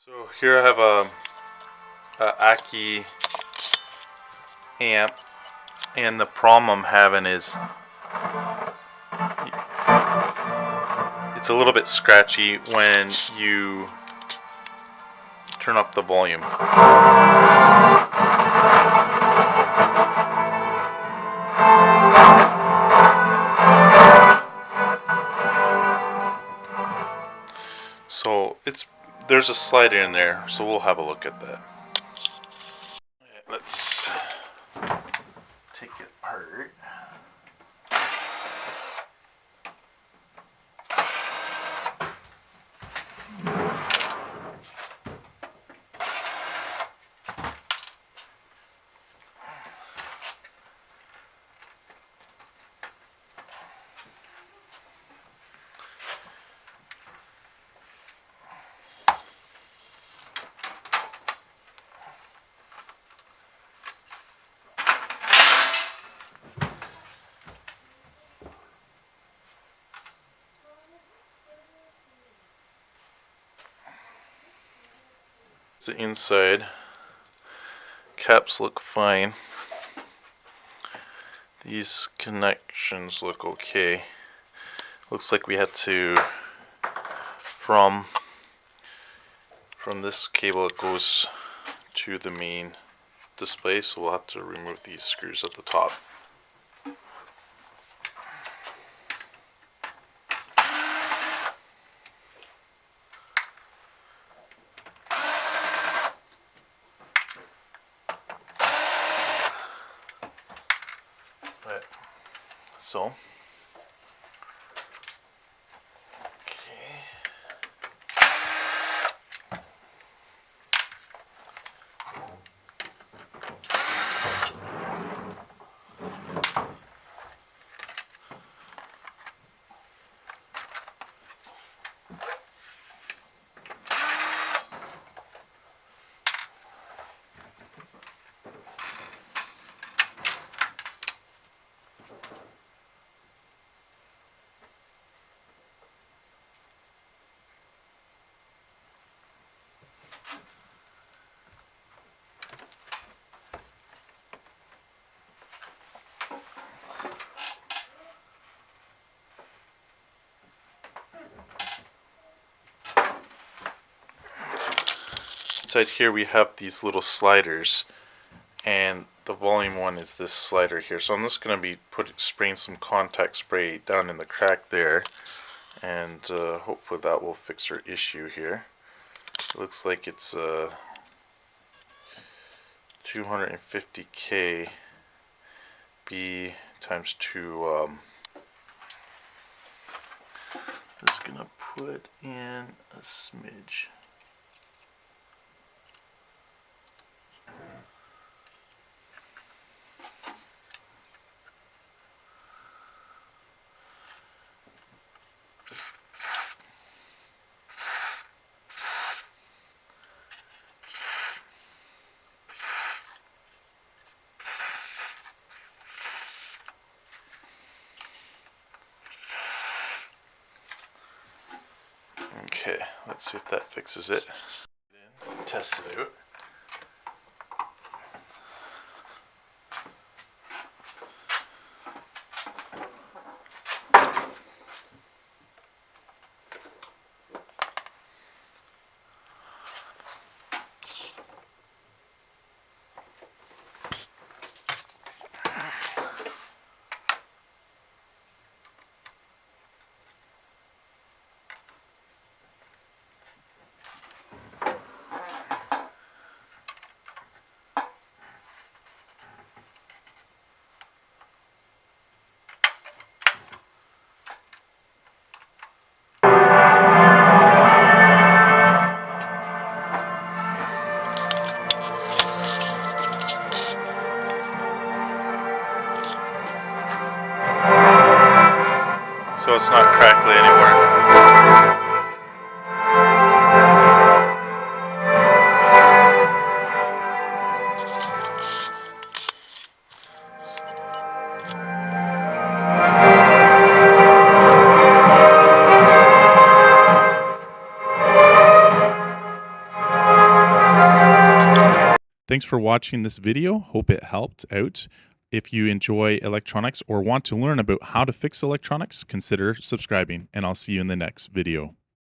So here I have a AKAI amp, and the problem I'm having is it's a little bit scratchy when you turn up the volume. So there's a slider in there, so we'll have a look at that. Let's take it apart. The inside caps look fine. These connections look okay. Looks like we had to from this cable it goes to the main display, so we'll have to remove these screws at the top. So, okay. Inside here we have these little sliders, and the volume one is this slider here. So I'm just going to be spraying some contact spray down in the crack there, and hopefully that will fix our issue here. It looks like it's 250K B times 2. Just gonna put in a smidge. Okay, let's see if that fixes it. Test it out. Thanks for watching this video. Hope it helped out. If you enjoy electronics or want to learn about how to fix electronics, consider subscribing, and I'll see you in the next video.